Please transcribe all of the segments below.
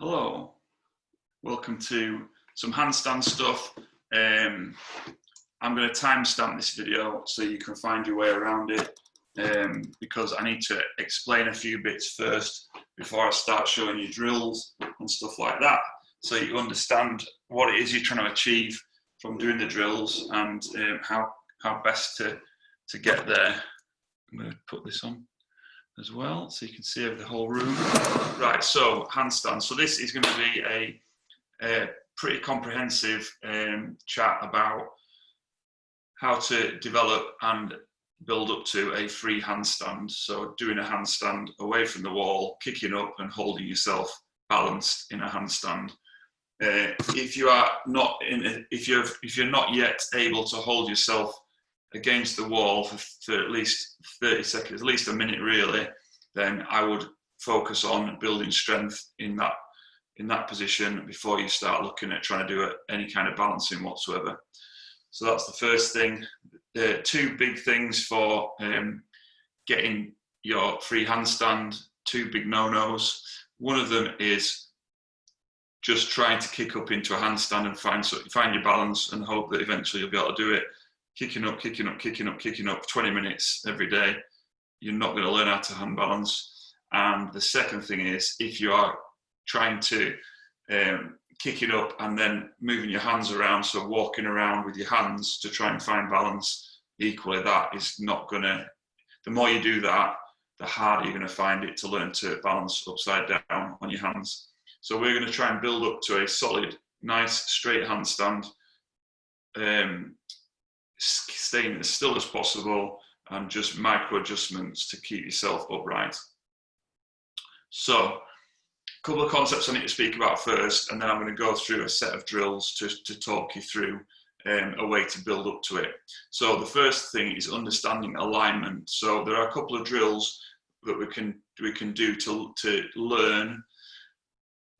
Hello, welcome to some handstand stuff. I'm going to timestamp this video so you can find your way around it because I need to explain a few bits first before I start showing you drills and stuff like that, so you understand what it is you're trying to achieve from doing the drills and how best to get there. I'm going to put this on as well so you can see over the whole room. Right, so handstand. So this is going to be a pretty comprehensive chat about how to develop and build up to a free handstand. So doing a handstand away from the wall, kicking up and holding yourself balanced in a handstand. If you're not yet able to hold yourself against the wall for at least 30 seconds, at least a minute really, then I would focus on building strength in that position before you start looking at trying to do any kind of balancing whatsoever. So that's the first thing. There are two big things for getting your free handstand, two big no-nos. One of them is just trying to kick up into a handstand and find your balance and hope that eventually you'll be able to do it. Kicking up, 20 minutes every day, you're not going to learn how to hand balance. And the second thing is, if you are trying to kick it up and then moving your hands around, so walking around with your hands to try and find balance, equally that is not going to, the more you do that, the harder you're going to find it to learn to balance upside down on your hands. So we're going to try and build up to a solid, nice, straight handstand, staying as still as possible and just micro adjustments to keep yourself upright. So a couple of concepts I need to speak about first, and then I'm going to go through a set of drills to talk you through a way to build up to it. So the first thing is understanding alignment. So there are a couple of drills that we can do to learn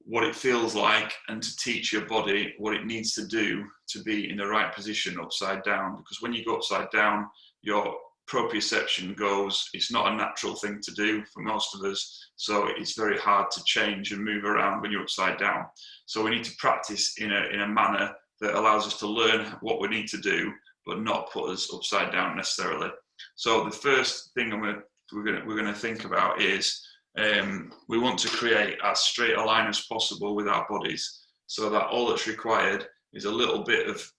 what it feels like and to teach your body what it needs to do to be in the right position upside down. Because when you go upside down, your proprioception goes, it's not a natural thing to do for most of us, so it's very hard to change and move around when you're upside down. So we need to practice in a manner that allows us to learn what we need to do, but not put us upside down necessarily. So the first thing we're going to think about is we want to create as straight a line as possible with our bodies, so that all that's required is a little bit of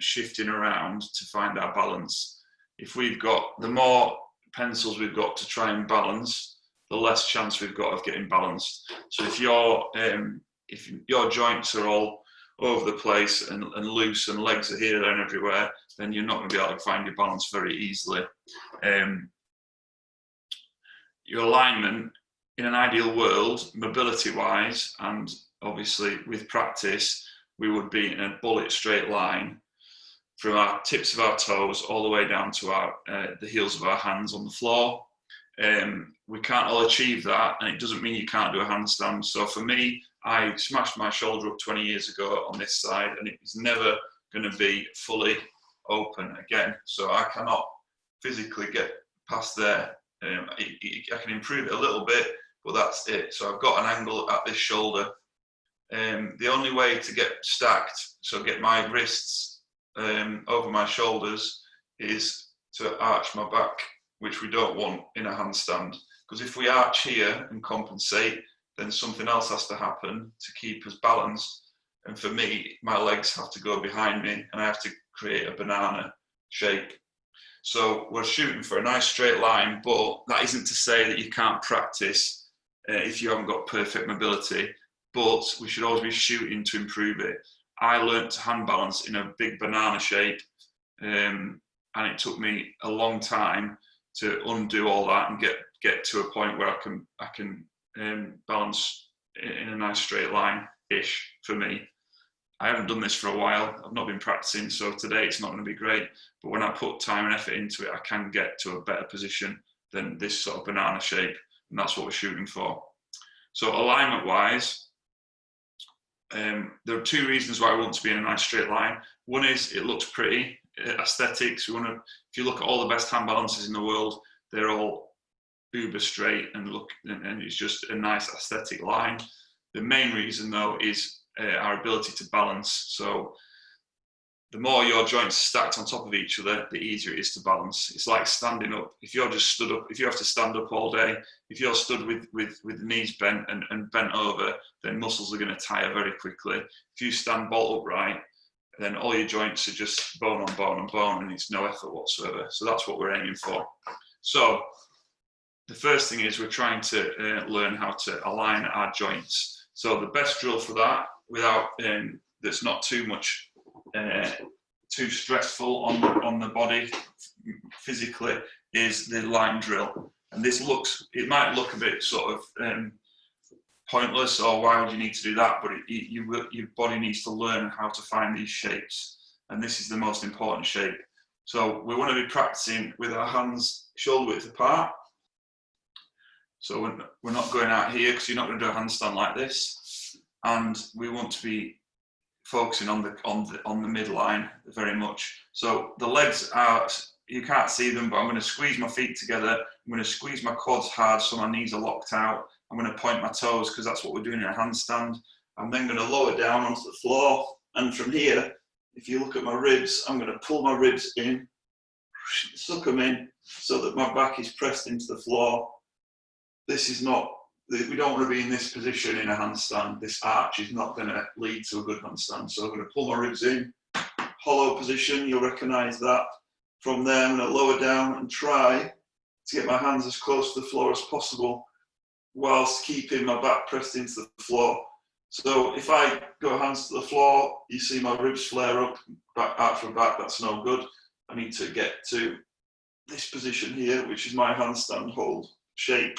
shifting around to find our balance. If we've got, the more pencils we've got to try and balance, the less chance we've got of getting balanced. So if your joints are all over the place and loose and legs are here, there and everywhere, then you're not going to be able to find your balance very easily. Your alignment, in an ideal world, mobility-wise, and obviously with practice, we would be in a bullet straight line from our tips of our toes all the way down to the heels of our hands on the floor. We can't all achieve that, and it doesn't mean you can't do a handstand. So for me, I smashed my shoulder up 20 years ago on this side, and it's never going to be fully open again. So I cannot physically get past there. I can improve it a little bit, but that's it. So I've got an angle at this shoulder. The only way to get stacked, so get my wrists over my shoulders, is to arch my back, which we don't want in a handstand. Because if we arch here and compensate, then something else has to happen to keep us balanced. And for me, my legs have to go behind me and I have to create a banana shape. So we're shooting for a nice straight line, but that isn't to say that you can't practice if you haven't got perfect mobility, but we should always be shooting to improve it. I learned to hand balance in a big banana shape, and it took me a long time to undo all that and get to a point where I can balance in a nice straight line-ish for me. I haven't done this for a while. I've not been practicing, so today it's not going to be great. But when I put time and effort into it, I can get to a better position than this sort of banana shape, and that's what we're shooting for. So alignment-wise, there are two reasons why I want to be in a nice straight line. One is it looks pretty, aesthetics. If you look at all the best hand balances in the world, they're all uber straight and it's just a nice aesthetic line. The main reason though is our ability to balance. So the more your joints are stacked on top of each other, the easier it is to balance. It's like standing up. If you're just stood up, if you have to stand up all day, if you're stood with the knees bent and bent over, then muscles are going to tire very quickly. If you stand bolt upright, then all your joints are just bone on bone on bone, and it's no effort whatsoever. So that's what we're aiming for. So the first thing is we're trying to learn how to align our joints. So the best drill for that, without that's not too much too stressful on the body physically, is the line drill. And this it might look a bit sort of pointless, or why would you need to do that? But your body needs to learn how to find these shapes, and this is the most important shape. So we want to be practicing with our hands shoulder width apart. So we're not going out here, because you're not going to do a handstand like this, and we want to be focusing on the midline very much. So the legs are, you can't see them, but I'm going to squeeze my feet together. I'm going to squeeze my quads hard so my knees are locked out. I'm going to point my toes, because that's what we're doing in a handstand. I'm then going to lower down onto the floor, and from here, if you look at my ribs, I'm going to pull my ribs in, suck them in, so that my back is pressed into the floor. This is not, we don't want to be in this position in a handstand. This arch is not going to lead to a good handstand. So I'm going to pull my ribs in, hollow position, you'll recognise that. From there, I'm going to lower down and try to get my hands as close to the floor as possible, whilst keeping my back pressed into the floor. So if I go hands to the floor, you see my ribs flare up, back, arch my back, that's no good. I need to get to this position here, which is my handstand hold shape.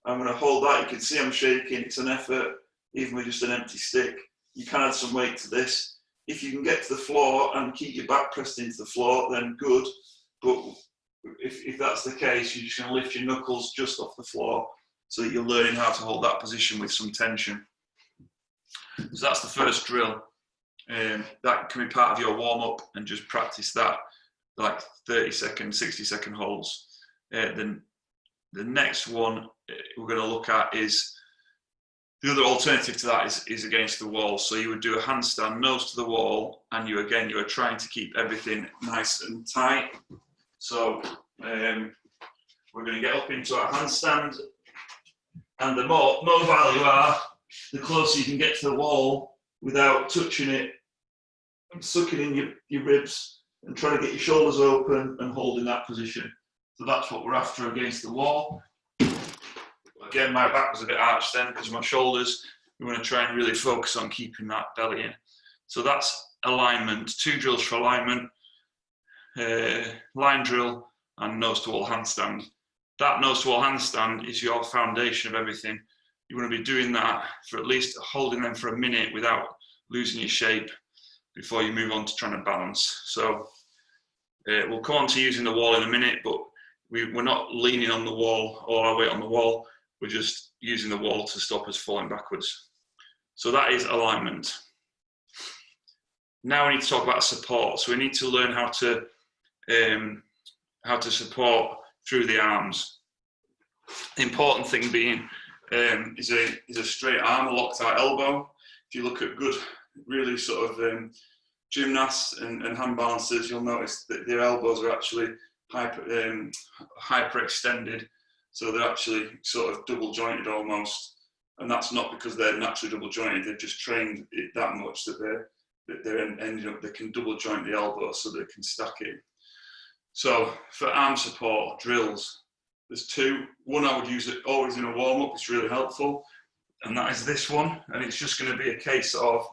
I'm going to hold that. You can see I'm shaking. It's an effort, even with just an empty stick. You can add some weight to this. If you can get to the floor and keep your back pressed into the floor, then good. But if that's the case, you're just going to lift your knuckles just off the floor, so that you're learning how to hold that position with some tension. So that's the first drill. That can be part of your warm-up, and just practice that, like 30-second, 60-second holds. Then the next one we're going to look at is, the other alternative to that is against the wall. So you would do a handstand nose to the wall, and you are trying to keep everything nice and tight. So we're going to get up into our handstand, and the more mobile you are, the closer you can get to the wall without touching it, and sucking in your ribs, and trying to get your shoulders open and holding that position. So that's what we're after against the wall. Again, my back was a bit arched then because of my shoulders. We want to try and really focus on keeping that belly in. So that's alignment, 2 drills for alignment, line drill and nose to wall handstand. That nose to wall handstand is your foundation of everything. You want to be doing that for at least holding them for a minute without losing your shape before you move on to trying to balance. So we'll come on to using the wall in a minute, but we're not leaning on the wall, all our weight on the wall. We're just using the wall to stop us falling backwards. So that is alignment. Now we need to talk about support. So we need to learn how to support through the arms. The important thing being is a straight arm, a locked out elbow. If you look at good, really sort of gymnasts and hand balancers, you'll notice that their elbows are actually hyper extended. So they're actually sort of double jointed almost, and that's not because they're naturally double jointed. They've just trained it that much that they're ending up, they can double joint the elbow so they can stack it. So for arm support drills, there's 2. One I would use it always in a warm up. It's really helpful, and that is this one. And it's just going to be a case of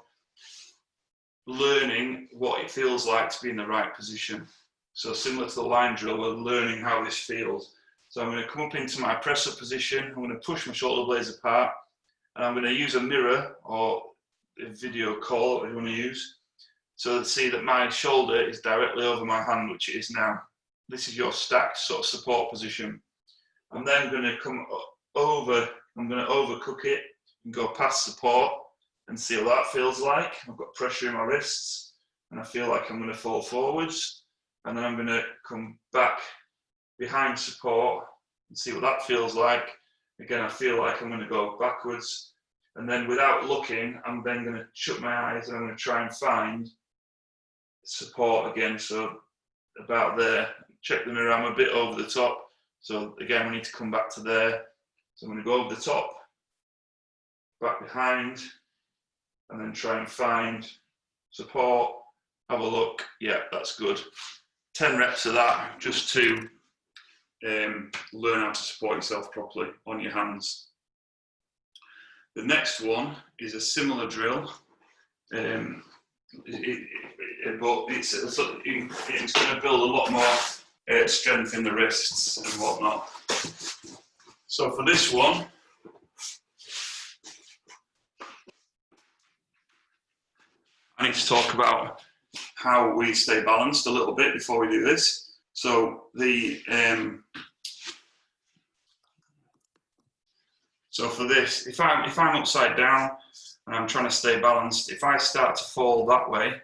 learning what it feels like to be in the right position. So similar to the line drill, we're learning how this feels. So I'm going to come up into my press-up position. I'm going to push my shoulder blades apart, and I'm going to use a mirror or a video call, whatever you want to use, so to see that my shoulder is directly over my hand, which it is now. This is your stacked sort of support position. I'm then going to come over, I'm going to overcook it and go past support and see what that feels like. I've got pressure in my wrists, and I feel like I'm going to fall forwards, and then I'm going to come back behind support and see what that feels like. Again, I feel like I'm going to go backwards, And then without looking, I'm then going to shut my eyes and I'm going to try and find support again. So about there, check the mirror, I'm a bit over the top. So again, we need to come back to there. So I'm going to go over the top, back behind, and then try and find support. Have a look. Yeah, that's good. 10 reps of that just to learn how to support yourself properly on your hands. The next one is a similar drill, but it's going to build a lot more strength in the wrists and whatnot. So for this one, I need to talk about how we stay balanced a little bit before we do this. So so for this, if I'm upside down and I'm trying to stay balanced, if I start to fall that way,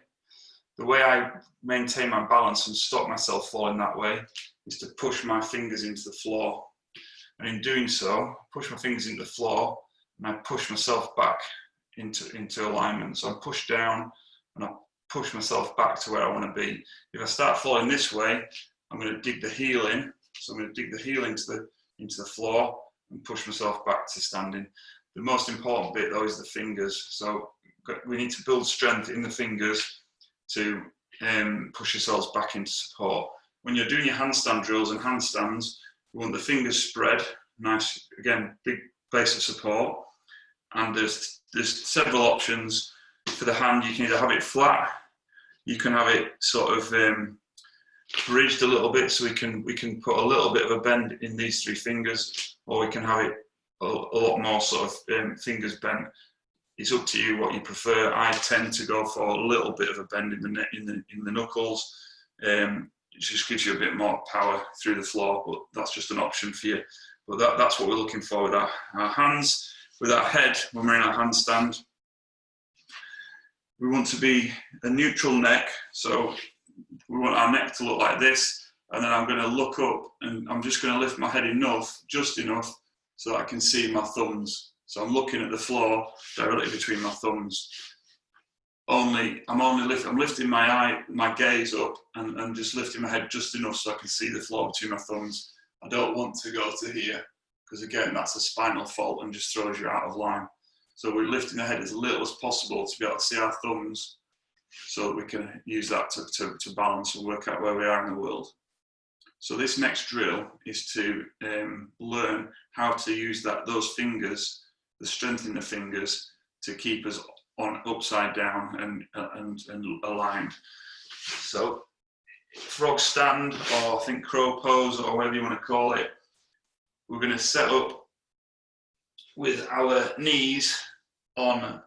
the way I maintain my balance and stop myself falling that way is to push my fingers into the floor. And in doing so, push my fingers into the floor and I push myself back into alignment. So I push down and I push myself back to where I want to be. If I start falling this way, I'm going to dig the heel in. So I'm going to dig the heel into the floor and push myself back to standing. The most important bit though is the fingers. So we need to build strength in the fingers to push yourselves back into support. When you're doing your handstand drills and handstands, you want the fingers spread, nice, again, big base of support. And there's several options. For the hand, you can either have it flat, you can have it sort of bridged a little bit, so we can put a little bit of a bend in these three fingers, or we can have it a lot more sort of fingers bent. It's up to you what you prefer. I tend to go for a little bit of a bend in the knuckles. It just gives you a bit more power through the floor, but that's just an option for you. But that's what we're looking for with our hands. With our head, when we're in our handstand, we want to be a neutral neck. So we want our neck to look like this, and then I'm going to look up and I'm just going to lift my head just enough, so that I can see my thumbs. So I'm looking at the floor directly between my thumbs. I'm lifting my gaze up and just lifting my head just enough so I can see the floor between my thumbs. I don't want to go to here, because again, that's a spinal fault and just throws you out of line. So we're lifting the head as little as possible to be able to see our thumbs, so that we can use that to balance and work out where we are in the world. So this next drill is to learn how to use those fingers, the strength in the fingers, to keep us on upside down and aligned. So frog stand, or I think crow pose, or whatever you want to call it, we're going to set up with our knees on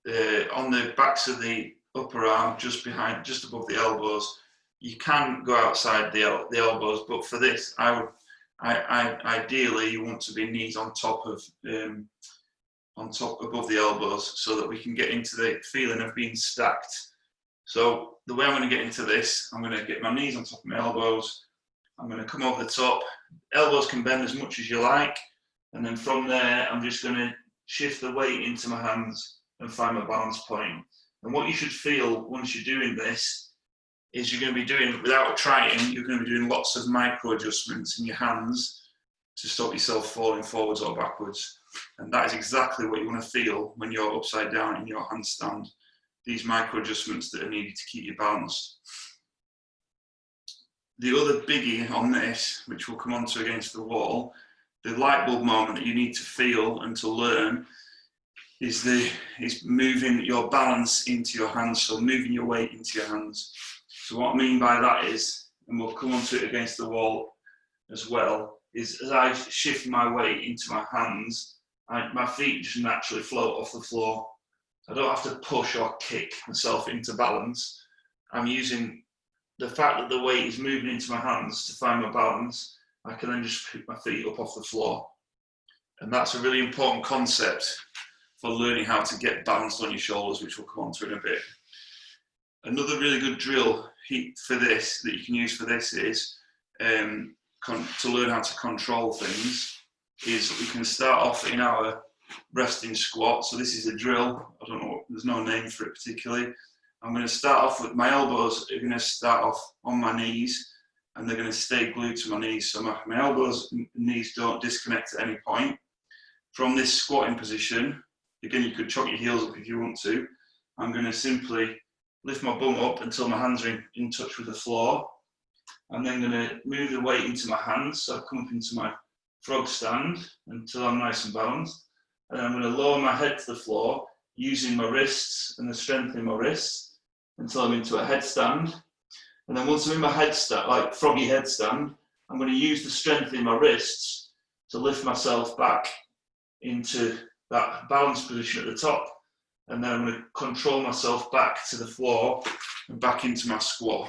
the backs of the upper arm, just above the elbows. You can go outside the elbows, but for this, ideally you want to be knees on top above the elbows, so that we can get into the feeling of being stacked. So the way I'm going to get into this, I'm going to get my knees on top of my elbows. I'm going to come over the top. Elbows can bend as much as you like, and then from there, I'm just going to shift the weight into my hands and find my balance point. And what you should feel once you're doing this is you're going to be doing, without trying, you're going to be doing lots of micro adjustments in your hands to stop yourself falling forwards or backwards. And that is exactly what you want to feel when you're upside down in your handstand. These micro adjustments that are needed to keep you balanced. The other biggie on this, which we'll come on to against the wall, the light bulb moment that you need to feel and to learn is moving your balance into your hands, so moving your weight into your hands. So what I mean by that is, and we'll come on to it against the wall as well, is as I shift my weight into my hands, my feet just naturally float off the floor. I don't have to push or kick myself into balance. I'm using the fact that the weight is moving into my hands to find my balance. I can then just pick my feet up off the floor. And that's a really important concept for learning how to get balanced on your shoulders, which we'll come on to in a bit. Another really good drill for this, that you can use for this, is to learn how to control things, is we can start off in our resting squat. So this is a drill. I don't know, there's no name for it particularly. I'm going to start off with my elbows are going to start off on my knees, and they're going to stay glued to my knees. So my elbows and knees don't disconnect at any point. From this squatting position, again, you could chuck your heels up if you want to. I'm going to simply lift my bum up until my hands are in touch with the floor. I'm then going to move the weight into my hands. So I come up into my frog stand until I'm nice and balanced. And then I'm going to lower my head to the floor using my wrists and the strength in my wrists until I'm into a headstand. And then once I'm in my headstand, like froggy headstand, I'm going to use the strength in my wrists to lift myself back into that balanced position at the top. And then I'm going to control myself back to the floor and back into my squat.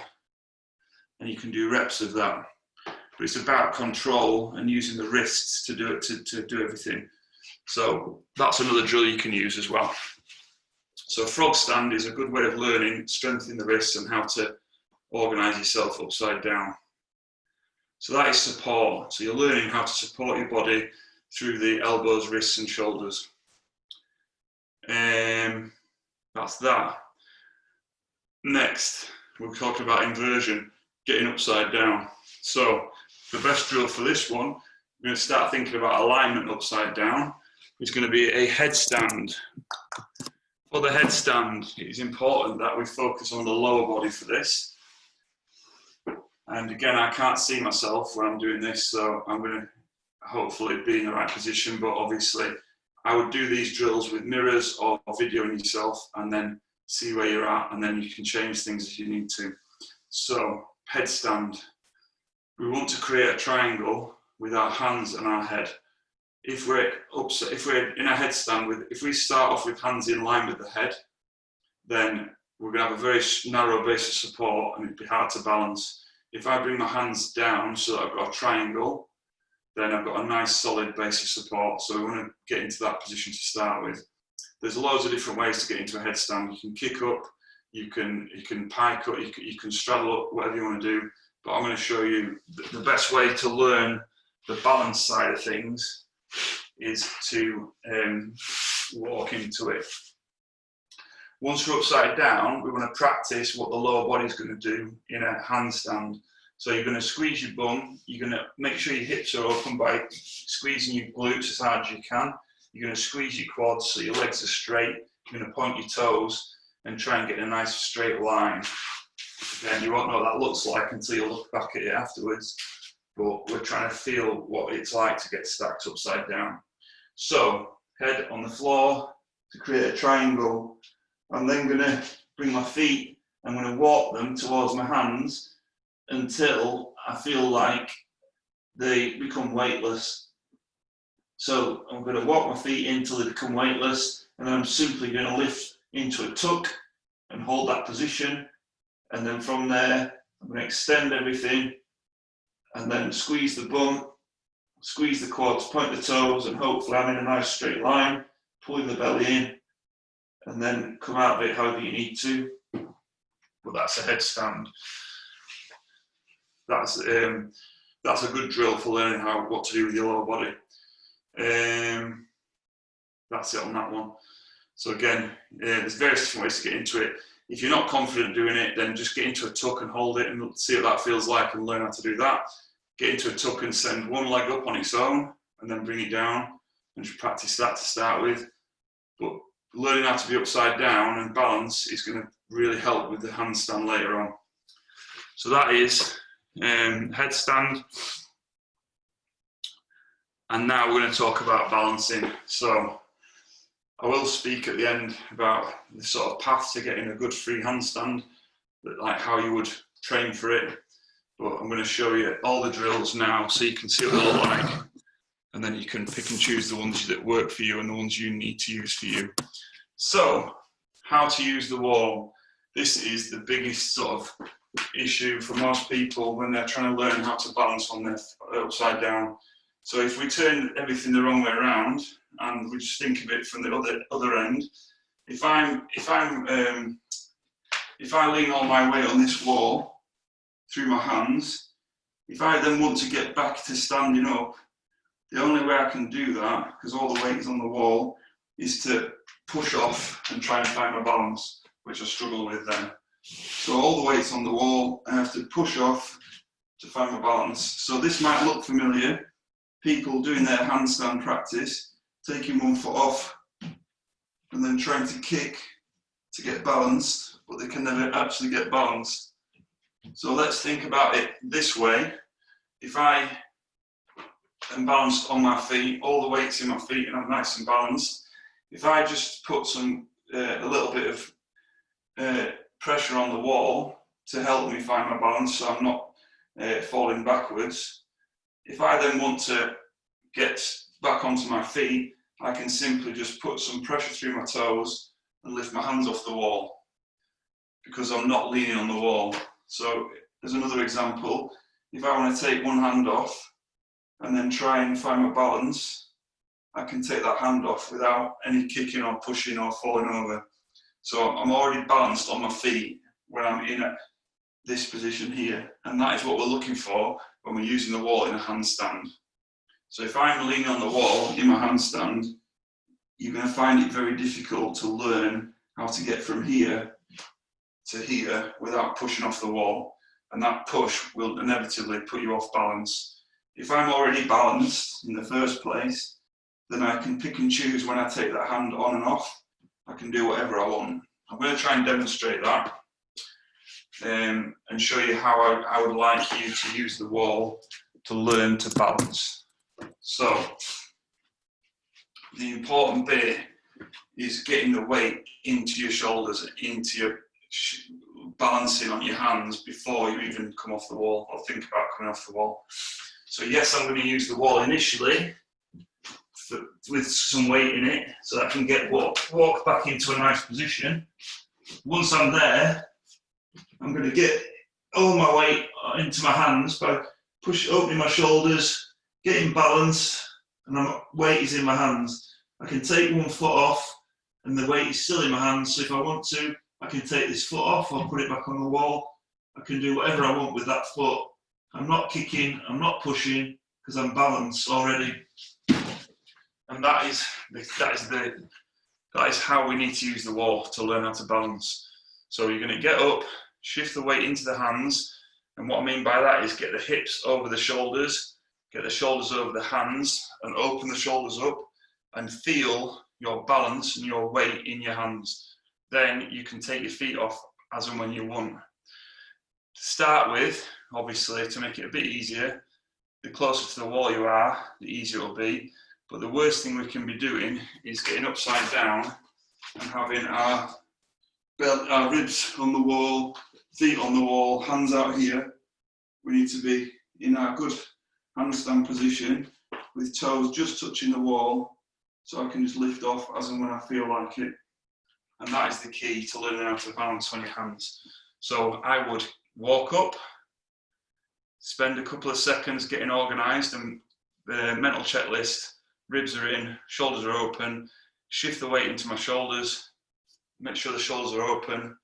And you can do reps of that. But it's about control and using the wrists to do it, to do everything. So that's another drill you can use as well. So frog stand is a good way of learning strength in the wrists and how to organise yourself upside down. So that is support. So you're learning how to support your body through the elbows, wrists and shoulders. That's that. Next, we'll talk about inversion, getting upside down. So the best drill for this one, we're going to start thinking about alignment upside down. It's going to be a headstand. For the headstand, it is important that we focus on the lower body for this. And again, I can't see myself when I'm doing this, so I'm going to hopefully be in the right position. But obviously, I would do these drills with mirrors or videoing yourself and then see where you're at, and then you can change things if you need to. So, headstand. We want to create a triangle with our hands and our head. If we're in a headstand, if we start off with hands in line with the head, then we're going to have a very narrow base of support and it'd be hard to balance. If I bring my hands down so that I've got a triangle, then I've got a nice solid base of support. So we want to get into that position to start with. There's loads of different ways to get into a headstand. You can kick up, you can pike up, you can straddle up, whatever you want to do. But I'm going to show you the best way to learn the balance side of things is to walk into it. Once we're upside down, we want to practice what the lower body is going to do in a handstand. So you're going to squeeze your bum, you're going to make sure your hips are open by squeezing your glutes as hard as you can. You're going to squeeze your quads so your legs are straight. You're going to point your toes and try and get a nice straight line. Again, you won't know what that looks like until you look back at it afterwards. But we're trying to feel what it's like to get stacked upside down. So, head on the floor to create a triangle. I'm then going to bring my feet, I'm going to walk them towards my hands until I feel like they become weightless. So I'm going to walk my feet until they become weightless, and then I'm simply going to lift into a tuck and hold that position. And then from there, I'm going to extend everything and then squeeze the bum, squeeze the quads, point the toes, and hopefully I'm in a nice straight line, pulling the belly in, and then come out of it however you need to. But that's a headstand. That's a good drill for learning what to do with your lower body. That's it on that one. So again, there's various different ways to get into it. If you're not confident doing it, then just get into a tuck and hold it and see what that feels like and learn how to do that. Get into a tuck and send one leg up on its own and then bring it down and just practice that to start with. But learning how to be upside down and balance is going to really help with the handstand later on. So that is headstand. And now we're going to talk about balancing. So I will speak at the end about the sort of path to getting a good free handstand, like how you would train for it. But I'm going to show you all the drills now so you can see what they look like. And then you can pick and choose the ones that work for you and the ones you need to use for you. So, how to use the wall. This is the biggest sort of issue for most people when they're trying to learn how to balance on their upside down. So if we turn everything the wrong way around, and we just think of it from the other end, if I lean all my weight on this wall through my hands, if I then want to get back to standing up, The only way I can do that, because all the weight is on the wall, is to push off and try and find my balance, which I struggle with then. So all the weight's on the wall, I have to push off to find my balance. So this might look familiar. People doing their handstand practice, taking one foot off and then trying to kick to get balanced, but they can never actually get balanced. So let's think about it this way. If I am balanced on my feet, all the weight's in my feet and I'm nice and balanced, if I just put a little bit of pressure on the wall to help me find my balance so I'm not falling backwards, if I then want to get back onto my feet, I can simply just put some pressure through my toes and lift my hands off the wall because I'm not leaning on the wall. So as another example, if I want to take one hand off and then try and find my balance, I can take that hand off without any kicking or pushing or falling over. So I'm already balanced on my feet when I'm in this position here, and that is what we're looking for when we're using the wall in a handstand. So if I'm leaning on the wall in my handstand, you're going to find it very difficult to learn how to get from here to here without pushing off the wall, and that push will inevitably put you off balance. If I'm already balanced in the first place, then I can pick and choose when I take that hand on and off. I can do whatever I want. I'm going to try and demonstrate that and show you how I would like you to use the wall to learn to balance. So the important bit is getting the weight into your shoulders, into your balancing on your hands before you even come off the wall or think about coming off the wall. So yes, I'm going to use the wall initially with some weight in it so that I can walk back into a nice position. Once I'm there, I'm going to get all my weight into my hands by opening my shoulders, getting balance, and my weight is in my hands. I can take one foot off and the weight is still in my hands, so if I want to, I can take this foot off or put it back on the wall. I can do whatever I want with that foot. I'm not kicking, I'm not pushing, because I'm balanced already. And that is how we need to use the wall to learn how to balance. So you're going to get up, shift the weight into the hands, and what I mean by that is get the hips over the shoulders, get the shoulders over the hands, and open the shoulders up, and feel your balance and your weight in your hands. Then you can take your feet off as and when you want. To start with, obviously, to make it a bit easier, the closer to the wall you are, the easier it will be. But the worst thing we can be doing is getting upside down and having our ribs on the wall, feet on the wall, hands out here. We need to be in our good handstand position with toes just touching the wall, so I can just lift off as and when I feel like it. And that is the key to learning how to balance on your hands. So I would walk up, spend a couple of seconds getting organised, and the mental checklist: ribs are in, shoulders are open, shift the weight into my shoulders, make sure the shoulders are open,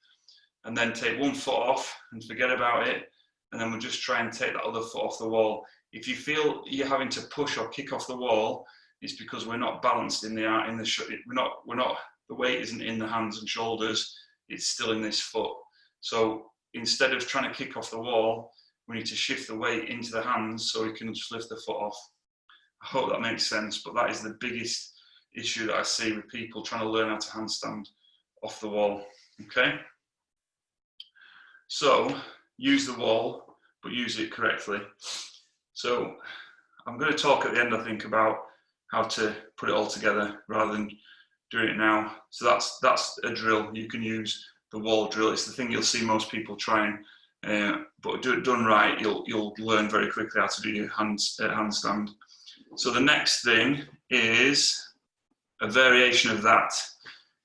and then take one foot off and forget about it, and then we'll just try and take that other foot off the wall. If you feel you're having to push or kick off the wall, it's because we're not balanced the weight isn't in the hands and shoulders, it's still in this foot. So instead of trying to kick off the wall, we need to shift the weight into the hands so we can just lift the foot off. I hope that makes sense, but that is the biggest issue that I see with people trying to learn how to handstand off the wall. Okay? So use the wall, but use it correctly. So I'm going to talk at the end, I think, about how to put it all together rather than doing it now. So that's a drill. You can use the wall drill. It's the thing you'll see most people trying, but done right, you'll learn very quickly how to do your handstand. So the next thing is a variation of that.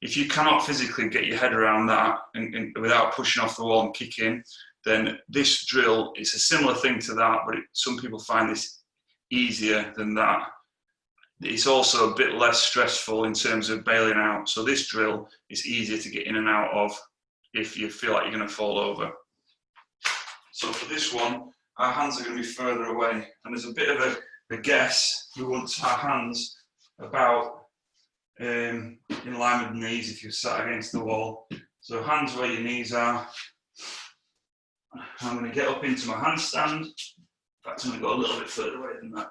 If you cannot physically get your head around that and without pushing off the wall and kicking, then this drill is a similar thing to that, but some people find this easier than that. It's also a bit less stressful in terms of bailing out. So this drill is easier to get in and out of if you feel like you're going to fall over. So for this one, our hands are going to be further away, and there's a bit of I guess we want our hands about in line with the knees if you're sat against the wall. So hands where your knees are. I'm going to get up into my handstand. In fact, I'm going to go a little bit further away than that.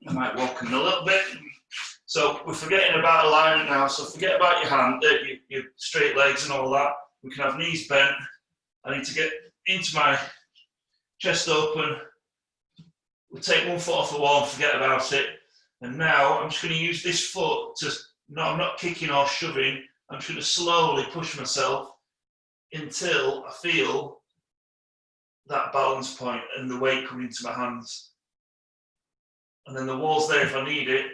I might walk in a little bit. So we're forgetting about alignment now. So forget about your hand, your straight legs and all that. We can have knees bent. I need to get into my chest open. We'll take one foot off the wall and forget about it. And now I'm just going to use this foot to, no, I'm not kicking or shoving. I'm just going to slowly push myself until I feel that balance point and the weight coming into my hands. And then the wall's there if I need it,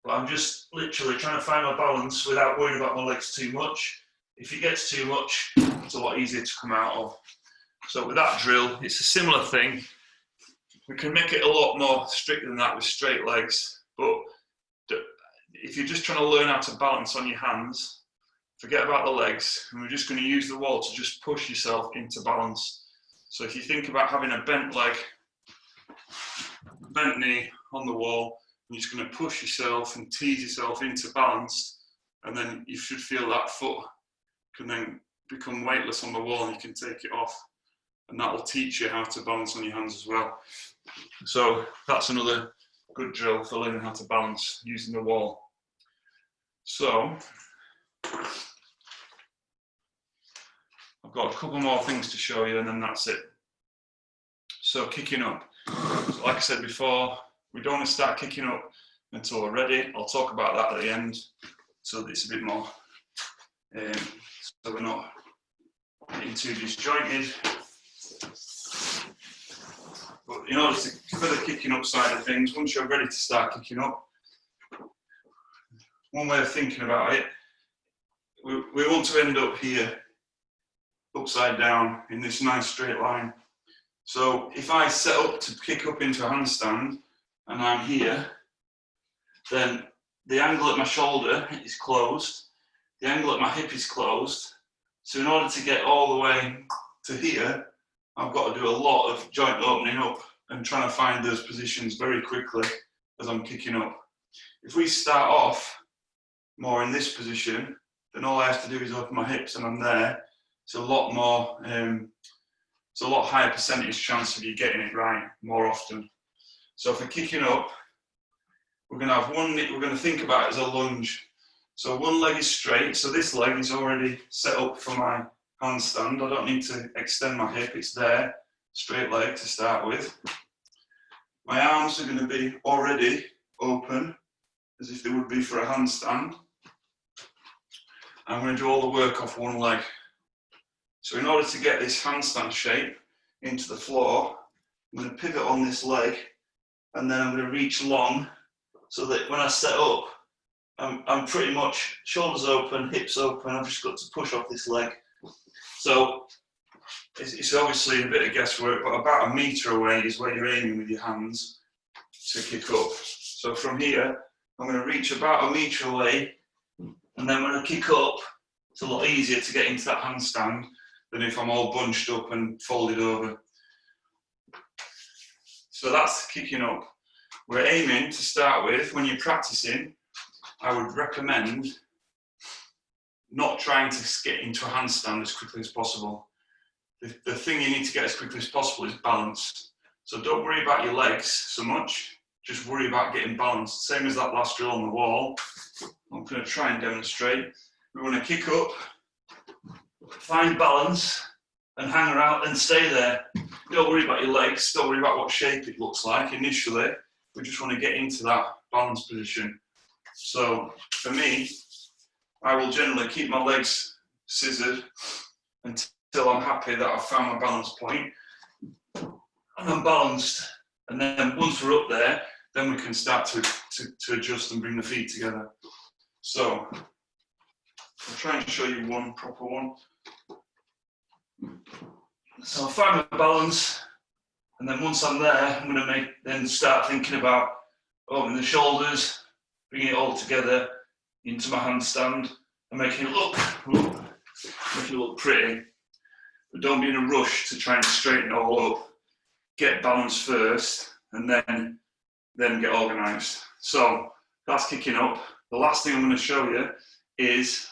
but I'm just literally trying to find my balance without worrying about my legs too much. If it gets too much, it's a lot easier to come out of. So with that drill, it's a similar thing. We can make it a lot more strict than that with straight legs, but if you're just trying to learn how to balance on your hands, forget about the legs, and we're just going to use the wall to just push yourself into balance. So if you think about having a bent leg, bent knee on the wall, you're just going to push yourself and tease yourself into balance, and then you should feel that foot can then become weightless on the wall and you can take it off. And that will teach you how to balance on your hands as well. So that's another good drill for learning how to balance using the wall. So I've got a couple more things to show you and then that's it. So kicking up. So like I said before, we don't want to start kicking up until we're ready. I'll talk about that at the end so that it's a bit more, so we're not getting too disjointed. But in order to, for the kicking up side of things, once you're ready to start kicking up, one way of thinking about it, we want to end up here, upside down, in this nice straight line. So if I set up to kick up into a handstand, and I'm here, then the angle at my shoulder is closed, the angle at my hip is closed. So in order to get all the way to here, I've got to do a lot of joint opening up and trying to find those positions very quickly as I'm kicking up. If we start off more in this position, then all I have to do is open my hips and I'm there. It's a lot more, it's a lot higher percentage chance of you getting it right more often. So if we're kicking up, we're going to have one, we're going to think about it as a lunge. So one leg is straight, so this leg is already set up for my handstand. I don't need to extend my hip, it's there, straight leg to start with. My arms are going to be already open, as if they would be for a handstand. I'm going to do all the work off one leg. So in order to get this handstand shape into the floor, I'm going to pivot on this leg, and then I'm going to reach long, so that when I set up, I'm pretty much shoulders open, hips open, I've just got to push off this leg. So it's obviously a bit of guesswork, but about 1 metre away is where you're aiming with your hands to kick up. So from here, I'm going to reach about 1 metre away, and then when I kick up, it's a lot easier to get into that handstand than if I'm all bunched up and folded over. So that's kicking up. We're aiming to start with, when you're practicing, I would recommend not trying to get into a handstand as quickly as possible. The thing you need to get as quickly as possible is balance. So don't worry about your legs so much, just worry about getting balanced. Same as that last drill on the wall. I'm going to try and demonstrate. We want to kick up, find balance, and hang around and stay there. Don't worry about your legs, don't worry about what shape it looks like initially. We just want to get into that balance position. So for me, I will generally keep my legs scissored until I'm happy that I've found my balance point and I'm balanced. And then once we're up there, then we can start to adjust and bring the feet together. So I'll try and show you one proper one. So I'll find my balance, and then once I'm there, I'm going to then start thinking about opening the shoulders, bringing it all together into my handstand, and making it look pretty. But don't be in a rush to try and straighten it all up. Get balance first, and then then get organised. So that's kicking up. The last thing I'm going to show you is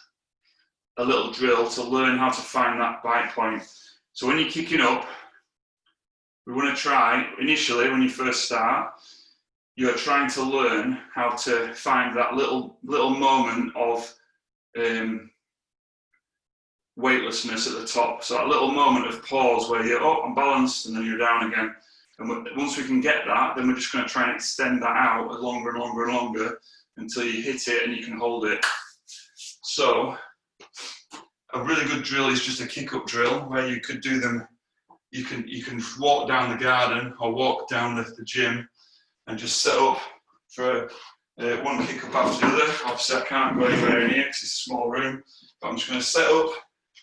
a little drill to learn how to find that bite point. So when you're kicking up, we want to try, initially when you first start, you're trying to learn how to find that little moment of weightlessness at the top. So that little moment of pause where you're up and balanced and then you're down again. And once we can get that, then we're just going to try and extend that out longer and longer and longer until you hit it and you can hold it. So a really good drill is just a kick-up drill where you could do them. You can walk down the garden or walk down the gym and just set up for one kick-up after the other. Obviously, I can't go anywhere in here because it's a small room, but I'm just going to set up.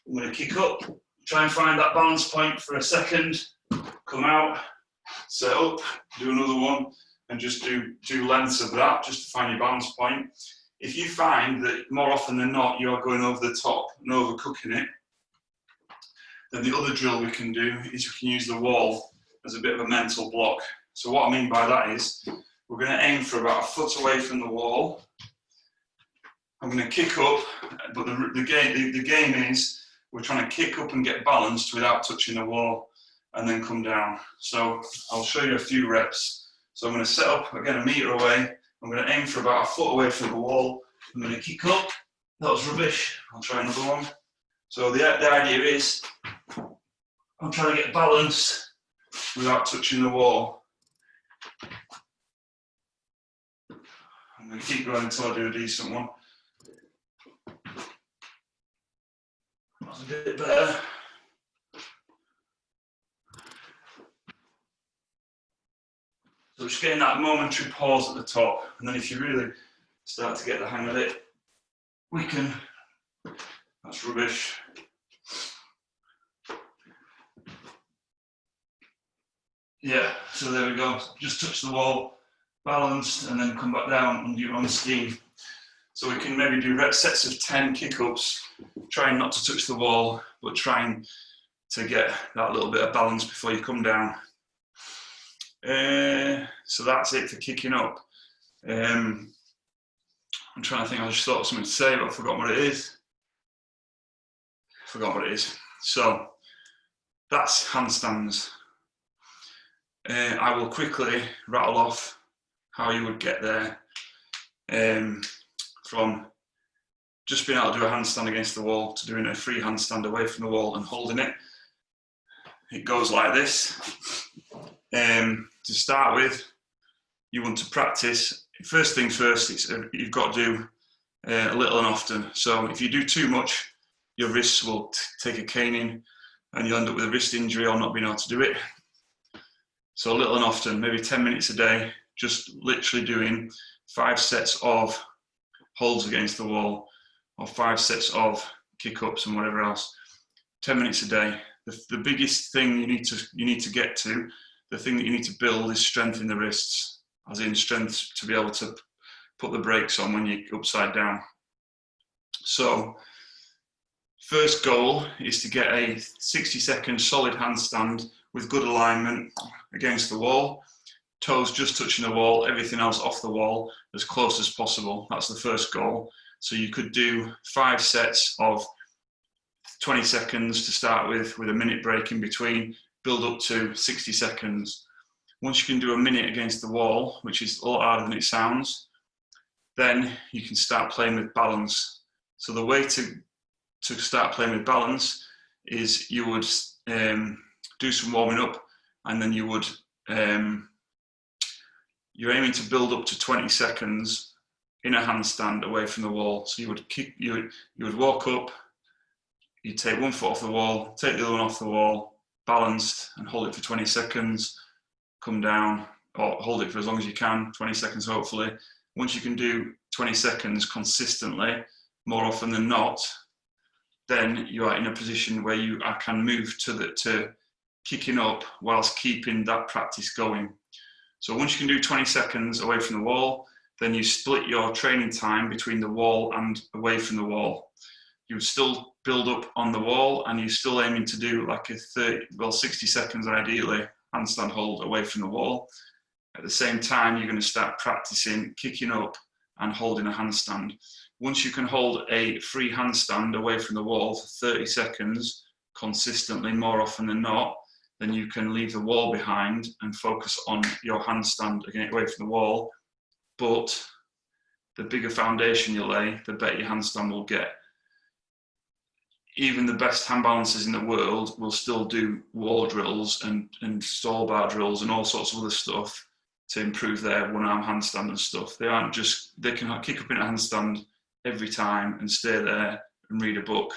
I'm going to kick up, try and find that balance point for a second, come out, set up, do another one, and just do lengths of that just to find your balance point. If you find that more often than not you are going over the top and overcooking it, then the other drill we can do is we can use the wall as a bit of a mental block. So what I mean by that is we're going to aim for about a foot away from the wall. I'm going to kick up, but the game is we're trying to kick up and get balanced without touching the wall and then come down. So I'll show you a few reps. So I'm going to set up again a metre away. I'm going to aim for about a foot away from the wall. I'm going to kick up. That was rubbish. I'll try another one. So the idea is I'm trying to get balance without touching the wall. I'm going to keep going until I do a decent one. That's a bit better. So just getting that momentary pause at the top, and then if you really start to get the hang of it, we can, that's rubbish. Yeah, so there we go. Just touch the wall, balanced, and then come back down under your own steam. So we can maybe do sets of 10 kick-ups, trying not to touch the wall, but trying to get that little bit of balance before you come down. So that's it for kicking up. I'm trying to think, I just thought of something to say, but I forgot what it is. So that's handstands. I will quickly rattle off how you would get there from just being able to do a handstand against the wall to doing a free handstand away from the wall and holding it. It goes like this. To start with, you want to practice. First things first, you've got to do a little and often. So if you do too much, your wrists will take a caning and you'll end up with a wrist injury or not being able to do it. So a little and often, maybe 10 minutes a day, just literally doing 5 sets of holds against the wall or 5 sets of kick-ups and whatever else. 10 minutes a day. The biggest thing you need to get to, the thing that you need to build is strength in the wrists, as in strength to be able to put the brakes on when you're upside down. So first goal is to get a 60-second solid handstand with good alignment against the wall, toes just touching the wall, everything else off the wall as close as possible. That's the first goal. So you could do 5 sets of 20 seconds to start with a minute break in between, build up to 60 seconds. Once you can do a minute against the wall, which is a lot harder than it sounds, then you can start playing with balance. So the way to start playing with balance is you would do some warming up, and then you would you're aiming to build up to 20 seconds in a handstand away from the wall. So you would walk up, you'd take 1 foot off the wall, take the other one off the wall, balanced, and hold it for 20 seconds, come down, or hold it for as long as you can, 20 seconds hopefully. Once you can do 20 seconds consistently, more often than not, then you are in a position where you can move to kicking up whilst keeping that practice going. So once you can do 20 seconds away from the wall, then you split your training time between the wall and away from the wall. You would still build up on the wall, and you're still aiming to do like a 60 seconds ideally handstand hold away from the wall. At the same time, you're going to start practicing kicking up and holding a handstand. Once you can hold a free handstand away from the wall for 30 seconds consistently, more often than not, then you can leave the wall behind and focus on your handstand again away from the wall. But the bigger foundation you lay, the better your handstand will get. Even the best hand balancers in the world will still do wall drills and stall bar drills and all sorts of other stuff to improve their one-arm handstand and stuff. They aren't just, they can kick up in a handstand every time and stay there and read a book,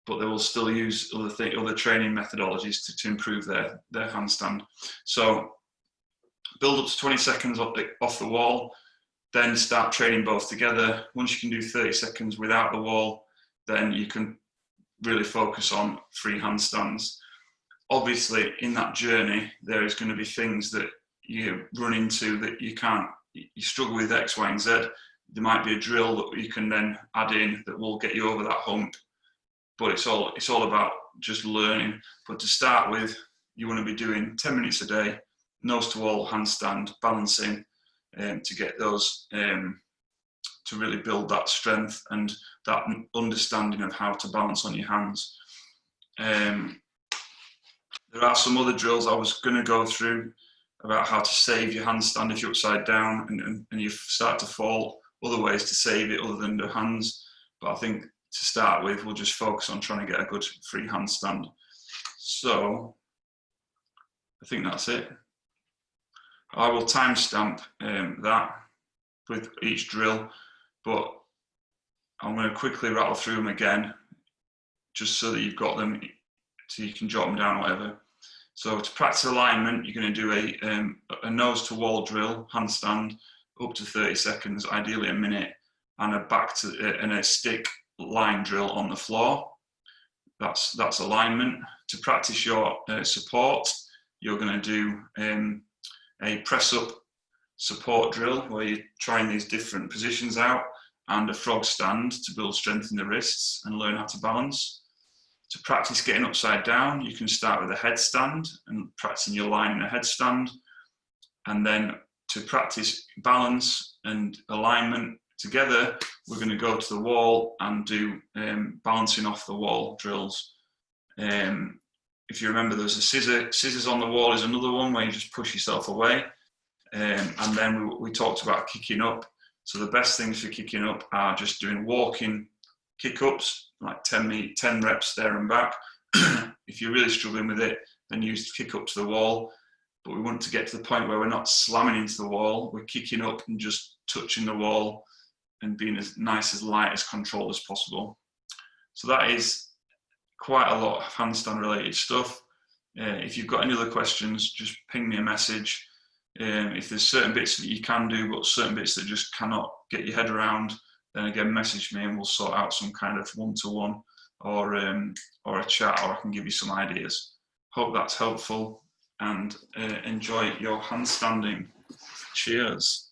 but they will still use other training methodologies to improve their handstand. So build up to 20 seconds off the wall, then start training both together. Once you can do 30 seconds without the wall, then you can really focus on free handstands. Obviously, in that journey, there is going to be things that you run into that you struggle with X, Y, and Z. There might be a drill that you can then add in that will get you over that hump. But it's all about just learning. But to start with, you want to be doing 10 minutes a day, nose to wall handstand, balancing, to get those, to really build that strength and that understanding of how to balance on your hands. There are some other drills I was going to go through about how to save your handstand if you're upside down and you start to fall, other ways to save it other than the hands. But I think to start with, we'll just focus on trying to get a good free handstand. So I think that's it. I will timestamp that with each drill, but I'm going to quickly rattle through them again, just so that you've got them, so you can jot them down or whatever. So to practice alignment, you're going to do a nose to wall drill, handstand, up to 30 seconds, ideally a minute, and a stick line drill on the floor. That's alignment. To practice your support, you're going to do a press up support drill where you're trying these different positions out, and a frog stand to build strength in the wrists and learn how to balance. To practice getting upside down, you can start with a headstand and practicing your line in a headstand. And then to practice balance and alignment together, we're going to go to the wall and do balancing off the wall drills. If you remember, there's a scissors on the wall is another one where you just push yourself away. And then we talked about kicking up. So the best things for kicking up are just doing walking kick-ups, like 10 reps there and back. If you're really struggling with it, then use kick up to the wall. But we want to get to the point where we're not slamming into the wall, we're kicking up and just touching the wall and being as nice, as light, as controlled as possible. So that is quite a lot of handstand related stuff. If you've got any other questions, just ping me a message. If there's certain bits that you can do, but certain bits that just cannot get your head around, then again, message me and we'll sort out some kind of one-to-one or a chat, or I can give you some ideas. Hope that's helpful, and enjoy your handstanding. Cheers.